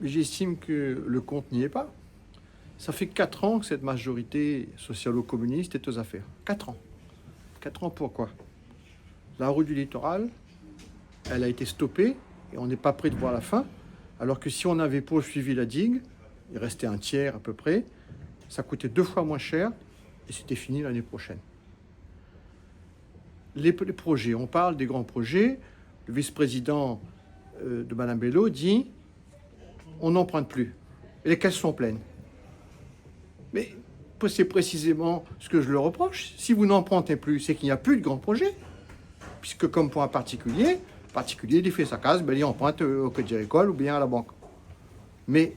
j'estime que le compte n'y est pas. Ça fait 4 ans que cette majorité socialo-communiste est aux affaires. 4 ans. 4 ans pourquoi? La route du littoral, elle a été stoppée et on n'est pas prêt de voir la fin. Alors que si on avait poursuivi la digue, il restait un tiers à peu près, ça coûtait 2 fois moins cher et c'était fini l'année prochaine. Les projets, on parle des grands projets. Le vice-président de Mme Bello dit on n'emprunte plus. Et les caisses sont pleines. Mais c'est précisément ce que je leur reproche. Si vous n'empruntez plus, c'est qu'il n'y a plus de grands projets. Puisque comme pour un particulier, il fait sa case, ben, il emprunte au Crédit Agricole ou bien à la banque. Mais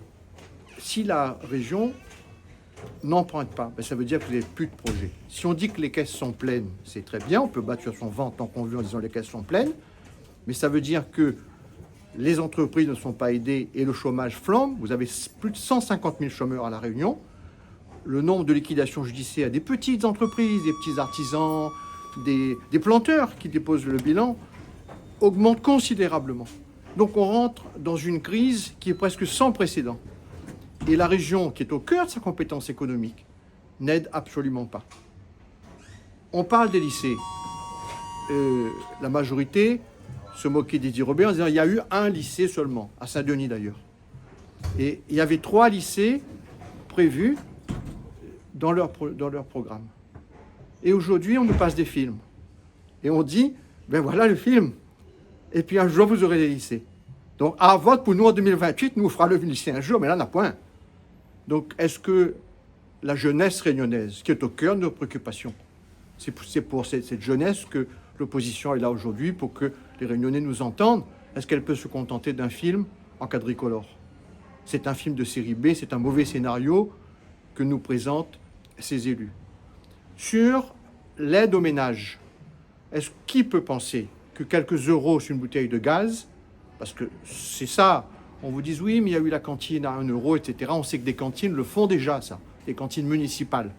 si la région n'emprunte pas, ben, ça veut dire que vous n'avez plus de projet. Si on dit que les caisses sont pleines, c'est très bien, on peut battre sur son ventre tant qu'on veut en disant que les caisses sont pleines, mais ça veut dire que les entreprises ne sont pas aidées et le chômage flambe. Vous avez plus de 150 000 chômeurs à La Réunion. Le nombre de liquidations judiciaires des petites entreprises, des petits artisans, des planteurs qui déposent le bilan augmente considérablement. Donc on rentre dans une crise qui est presque sans précédent. Et la région, qui est au cœur de sa compétence économique, n'aide absolument pas. On parle des lycées. La majorité se moquait d'Eddie Robert en disant qu'il y a eu un lycée seulement, à Saint-Denis d'ailleurs. Et il y avait 3 lycées prévus dans leur programme. Et aujourd'hui, on nous passe des films. Et on dit, ben voilà le film. Et puis un jour, vous aurez des lycées. Donc, à vote pour nous en 2028, nous fera le lycée un jour, mais là, on n'a point. Donc, est-ce que la jeunesse réunionnaise, qui est au cœur de nos préoccupations, c'est pour cette jeunesse que l'opposition est là aujourd'hui, pour que les Réunionnais nous entendent, est-ce qu'elle peut se contenter d'un film en quadricolore? C'est un film de série B, c'est un mauvais scénario que nous présentent ces élus. Sur l'aide aux ménages, qui peut penser que quelques euros sur une bouteille de gaz, parce que c'est ça, on vous dit oui, mais il y a eu la cantine à 1 euro, etc. On sait que des cantines le font déjà, ça, des cantines municipales.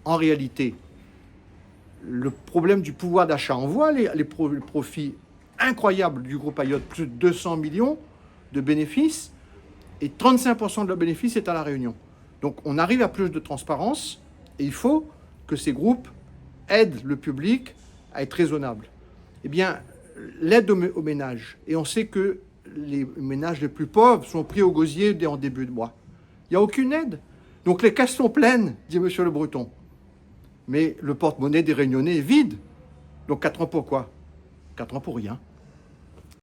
En réalité, le problème du pouvoir d'achat, on voit les profits incroyables du groupe Ayotte, plus de 200 millions de bénéfices, et 35% de leurs bénéfices est à La Réunion. Donc on arrive à plus de transparence, et il faut que ces groupes aident le public à être raisonnable. Eh bien, l'aide aux ménages, et on sait que les ménages les plus pauvres sont pris au gosier dès en début de mois. Il n'y a aucune aide. Donc les caisses sont pleines, dit M. Le Breton. Mais le porte-monnaie des Réunionnais est vide. Donc 4 ans pour quoi? 4 ans pour rien.